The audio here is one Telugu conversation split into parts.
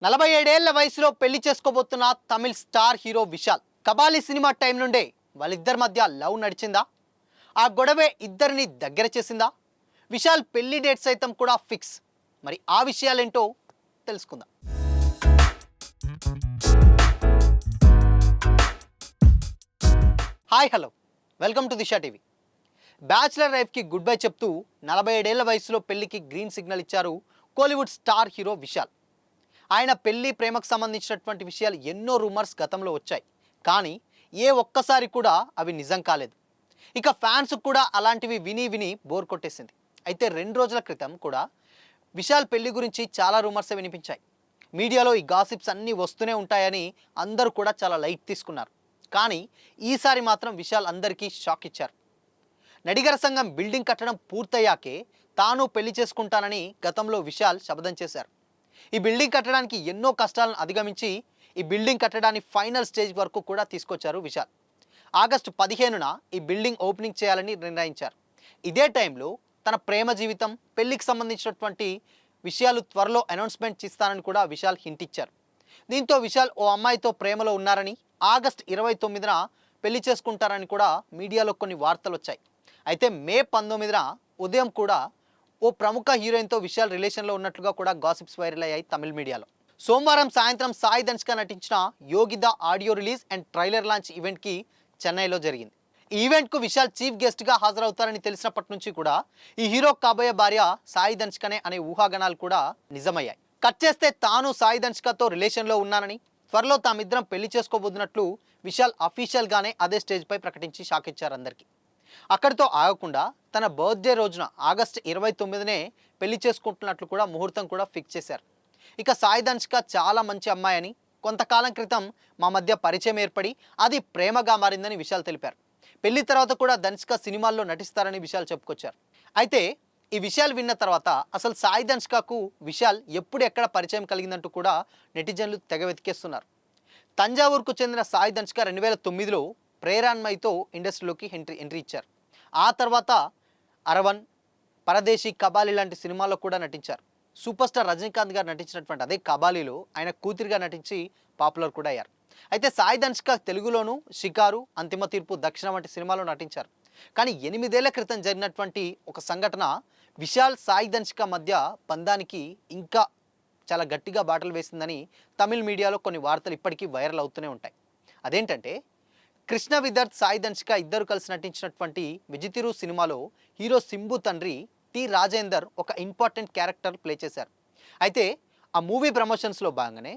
47 ఏళ్ల వయసులో పెళ్లి చేసుకోబోతున్న తమిళ్ స్టార్ హీరో విశాల్. కబాలి సినిమా టైం నుండే వాళ్ళిద్దరి మధ్య లవ్ నడిచిందా? ఆ గొడవే ఇద్దరిని దగ్గర చేసిందా? విశాల్ పెళ్లి డేట్ సైతం కూడా ఫిక్స్. మరి ఆ విషయాలేంటో తెలుసుకుందాం. Hi hello, welcome to Disha TV. Bachelor లైఫ్కి గుడ్ బై చెప్తూ 47 ఏళ్ల వయసులో పెళ్లికి గ్రీన్ సిగ్నల్ ఇచ్చారు కోలీవుడ్ స్టార్ హీరో విశాల్. ఆయన పెళ్లి ప్రేమకు సంబంధించినటువంటి విషయాలు ఎన్నో రూమర్స్ గతంలో వచ్చాయి, కానీ ఏ ఒక్కసారి కూడా అవి నిజం కాలేదు. ఇక ఫ్యాన్స్ కూడా అలాంటివి విని విని బోర్ కొట్టేసింది. అయితే 2 రోజుల క్రితం కూడా విశాల్ పెళ్లి గురించి చాలా రూమర్స్ వినిపించాయి. మీడియాలో ఈ గాసిప్స్ అన్నీ వస్తూనే ఉంటాయని అందరూ కూడా చాలా లైట్ తీసుకున్నారు. కానీ ఈసారి మాత్రం విశాల్ అందరికీ షాక్ ఇచ్చారు. నడిగర సంఘం బిల్డింగ్ కట్టడం పూర్తయ్యాకే తాను పెళ్లి చేసుకుంటానని గతంలో విశాల్ శపథం చేశారు. ఈ బిల్డింగ్ కట్టడానికి ఎన్నో కష్టాలను అధిగమించి ఈ బిల్డింగ్ కట్టడాన్ని ఫైనల్ స్టేజ్ వరకు కూడా తీసుకొచ్చారు విశాల్. ఆగస్టు 15న ఈ బిల్డింగ్ ఓపెనింగ్ చేయాలని నిర్ణయించారు. ఇదే టైంలో తన ప్రేమ జీవితం, పెళ్లికి సంబంధించినటువంటి విషయాలు త్వరలో అనౌన్స్మెంట్ చేస్తానని కూడా విశాల్ హింట్ ఇచ్చారు. దీంతో విశాల్ ఓ అమ్మాయితో ప్రేమలో ఉన్నారని, ఆగస్టు 29న పెళ్లి చేసుకుంటారని కూడా మీడియాలో కొన్ని వార్తలు వచ్చాయి. అయితే మే 19న ఉదయం కూడా ఓ ప్రముఖ హీరోయిన్తో విశాల్ రిలేషన్లో ఉన్నట్లుగా కూడా గాసిప్స్ వైరల్ అయ్యాయి తమిళ మీడియాలో. సోమవారం సాయంత్రం సాయి ధనుష్క నటించిన యోగిద audio release and trailer launch ఈవెంట్కి చెన్నైలో జరిగింది. ఈ ఈవెంట్కు విశాల్ చీఫ్ గెస్ట్గా హాజరవుతారని తెలిసినప్పటి నుంచి కూడా ఈ హీరో కాబోయే భార్య సాయి ధనుష్కనే అనే ఊహాగానాలు కూడా నిజమయ్యాయి. కట్ చేస్తే తాను సాయి ధనుష్కతో రిలేషన్లో ఉన్నానని, త్వరలో తామిద్దరం పెళ్లి చేసుకోబోతున్నట్లు విశాల్ అఫీషియల్గానే అదే స్టేజ్పై ప్రకటించి షాక్ ఇచ్చారు అందరికీ. అక్కడితో ఆగకుండా తన బర్త్డే రోజున ఆగస్టు 29నే పెళ్లి చేసుకుంటున్నట్లు కూడా ముహూర్తం కూడా ఫిక్స్ చేశారు. ఇక సాయి ధనుష్క చాలా మంచి అమ్మాయి అని, కొంతకాలం క్రితం మా మధ్య పరిచయం ఏర్పడి అది ప్రేమగా మారిందని విశాల్ తెలిపారు. పెళ్లి తర్వాత కూడా ధనుష్క సినిమాల్లో నటిస్తారని విశాల్ చెప్పుకొచ్చారు. అయితే ఈ విషయాలు విన్న తర్వాత అసలు సాయి ధనుష్కకు విశాల్ ఎప్పుడు ఎక్కడ పరిచయం కలిగిందంటూ కూడా నెటిజన్లు తెగ వెతికేస్తున్నారు. తంజావూరుకు చెందిన సాయి ధనుష్క 2009లో ప్రేరాన్మైతో ఇండస్ట్రీలోకి ఎంట్రీ ఇచ్చారు. ఆ తర్వాత అరవన్, పరదేశీ, కబాలి లాంటి సినిమాల్లో కూడా నటించారు. సూపర్ స్టార్ రజనీకాంత్ గారు నటించినటువంటి అదే కబాలీలో ఆయన కూతురిగా నటించి పాపులర్ కూడా అయ్యారు. అయితే సాయి ధనుష్క తెలుగులోను షికారు, అంతిమ తీర్పు, దక్షిణ వంటి సినిమాలో నటించారు. కానీ 8 ఏళ్ల క్రితం జరిగినటువంటి ఒక సంఘటన విశాల్ సాయి ధనుష్క మధ్య బంధానికి ఇంకా చాలా గట్టిగా బాటలు వేసిందని తమిళ మీడియాలో కొన్ని వార్తలు ఇప్పటికీ వైరల్ అవుతూనే ఉంటాయి. అదేంటంటే, కృష్ణ విదర్త్, సాయి ధనుష్క ఇద్దరు కలిసి నటించినటువంటి విజితిరు సినిమాలో హీరో సింబు తండ్రి టి రాజేందర్ ఒక ఇంపార్టెంట్ క్యారెక్టర్ ప్లే చేశారు. అయితే ఆ మూవీ ప్రమోషన్స్లో భాగంగానే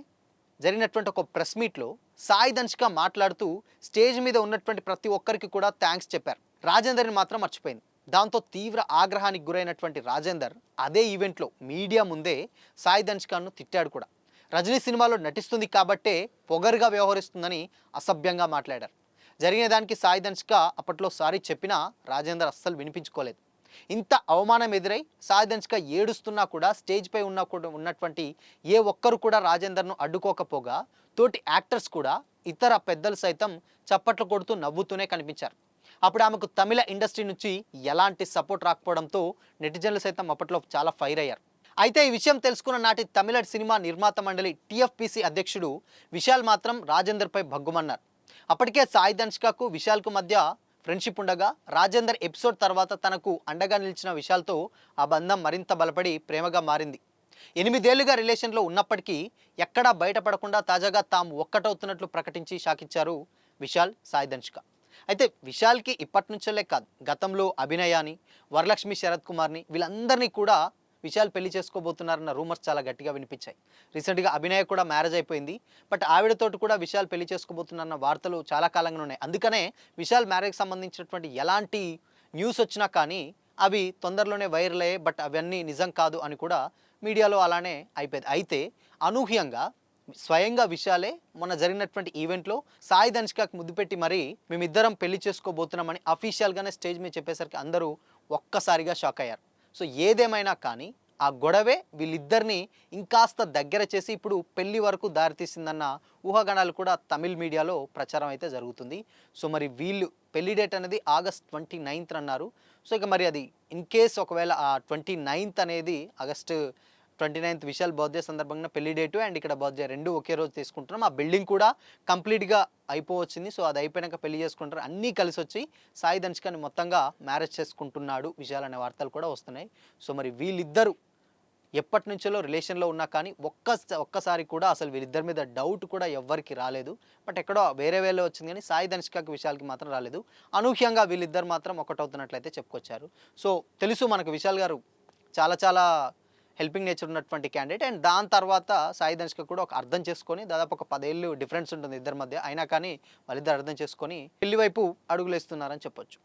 జరిగినటువంటి ఒక ప్రెస్ మీట్లో సాయి ధనుష్క మాట్లాడుతూ స్టేజ్ మీద ఉన్నటువంటి ప్రతి ఒక్కరికి కూడా థ్యాంక్స్ చెప్పారు. రాజేందర్ని మాత్రం మర్చిపోయింది. దాంతో తీవ్ర ఆగ్రహానికి గురైనటువంటి రాజేందర్ అదే ఈవెంట్లో మీడియా ముందే సాయి ధనుష్కను తిట్టాడు కూడా. రజనీ సినిమాలో నటిస్తుంది కాబట్టే పొగరుగా వ్యవహరిస్తుందని అసభ్యంగా మాట్లాడారు. జరిగిన దానికి సాయి ధనుష్క అప్పట్లో సారీ చెప్పినా రాజేందర్ అస్సలు వినిపించుకోలేదు. ఇంత అవమానం ఎదురై సాయి ధనుష్క ఏడుస్తున్నా కూడా స్టేజ్పై ఉన్నటువంటి ఏ ఒక్కరు కూడా రాజేందర్ను అడ్డుకోకపోగా తోటి యాక్టర్స్ కూడా, ఇతర పెద్దలు సైతం చప్పట్లు కొడుతూ నవ్వుతూనే కనిపించారు. అప్పుడు ఆమెకు తమిళ ఇండస్ట్రీ నుంచి ఎలాంటి సపోర్ట్ రాకపోవడంతో నెటిజన్లు సైతం అప్పట్లో చాలా ఫైర్ అయ్యారు. అయితే ఈ విషయం తెలుసుకున్న నాటి తమిళ సినిమా నిర్మాత మండలి టిఎఫ్పిసి అధ్యక్షుడు విశాల్ మాత్రం రాజేందర్పై భగ్గుమన్నారు. అప్పటికే సాయి ధనుష్కకు విశాల్కు మధ్య ఫ్రెండ్షిప్ ఉండగా రాజేందర్ ఎపిసోడ్ తర్వాత తనకు అండగా నిలిచిన విశాల్తో ఆ బంధం మరింత బలపడి ప్రేమగా మారింది. 8 ఏళ్లుగా రిలేషన్లో ఉన్నప్పటికీ ఎక్కడా బయటపడకుండా తాజాగా తాము ఒక్కటవుతున్నట్లు ప్రకటించి షాకిచ్చారు విశాల్, సాయి ధనుష్క. అయితే విశాల్కి ఇప్పటి నుంచే కాదు, గతంలో అభినయాని, వరలక్ష్మి శరత్ కుమార్ని వీళ్ళందరినీ కూడా విశాల్ పెళ్లి చేసుకోబోతున్నారన్న రూమర్స్ చాలా గట్టిగా వినిపించాయి. రీసెంట్గా అభినయ కూడా మ్యారేజ్ అయిపోయింది. బట్ ఆవిడతోటి కూడా విశాల్ పెళ్లి చేసుకోబోతున్నారన్న వార్తలు చాలా కాలంగా ఉన్నాయి. అందుకనే విశాల్ మ్యారేజ్కి సంబంధించినటువంటి ఎలాంటి న్యూస్ వచ్చినా కానీ అవి తొందరలోనే వైరల్ అయ్యాయి. బట్ అవన్నీ నిజం కాదు అని కూడా మీడియాలో అలానే అయిపోయింది. అయితే అనూహ్యంగా స్వయంగా విశాలే మొన్న జరిగినటువంటి ఈవెంట్లో సాయి ధనుష్కకి ముద్దు పెట్టి మరీ మేమిద్దరం పెళ్లి చేసుకోబోతున్నామని అఫీషియల్గానే స్టేజ్ మీద చెప్పేసరికి అందరూ ఒక్కసారిగా షాక్ అయ్యారు. సో ఏదేమైనా కానీ ఆ గొడవే వీళ్ళిద్దరిని ఇంకాస్త దగ్గర చేసి ఇప్పుడు పెళ్లి వరకు దారితీసిందన్న ఊహాగానాలు కూడా తమిళ్ మీడియాలో ప్రచారం అయితే జరుగుతుంది. సో మరి వీళ్ళు పెళ్లి డేట్ అనేది ఆగస్ట్ 29th అన్నారు. సో ఇక మరి అది ఇన్ కేస్ ఒకవేళ ఆ 29th అనేది ఆగస్టు 29th విశాల్ బర్త్డే సందర్భంగా పెళ్లి డేటు అండ్ ఇక్కడ బర్త్డే రెండు ఒకే రోజు తీసుకుంటున్నాం. ఆ బిల్డింగ్ కూడా కంప్లీట్‌గా అయిపోవచ్చింది. సో అది అయిపోయినాక పెళ్లి చేసుకుంటారు. అన్నీ కలిసొచ్చి సాయి ధనుష్కని మొత్తంగా మ్యారేజ్ చేసుకుంటున్నాడు విశాల్ అనే వార్తలు కూడా వస్తున్నాయి. సో మరి వీళ్ళిద్దరూ ఎప్పటినుంచో రిలేషన్‌లో ఉన్నా కానీ ఒక్కసారి కూడా అసలు వీళ్ళిద్దరి మీద డౌట్ కూడా ఎవ్వరికీ రాలేదు. బట్ ఎక్కడో వేరే వేలో వచ్చింది కానీ సాయి ధనుష్కకి విశాల్‌కి మాత్రం రాలేదు. అనూహ్యంగా వీళ్ళిద్దరు మాత్రం ఒకటవుతున్నట్లయితే చెప్పుకొచ్చారు. సో తెలుసు మనకు విశాల్ గారు చాలా చాలా హెల్పింగ్ నేచర్ ఉన్నటువంటి క్యాండిడేట్ అండ్ దాని తర్వాత సాయి ధనుష్క కూడా ఒక అర్థం చేసుకొని దాదాపు ఒక 10 ఏళ్ళు డిఫరెన్స్ ఉంటుంది ఇద్దరి మధ్య. అయినా కానీ వాళ్ళిద్దరు అర్థం చేసుకొని పెళ్లి వైపు అడుగులేస్తున్నారని చెప్పొచ్చు.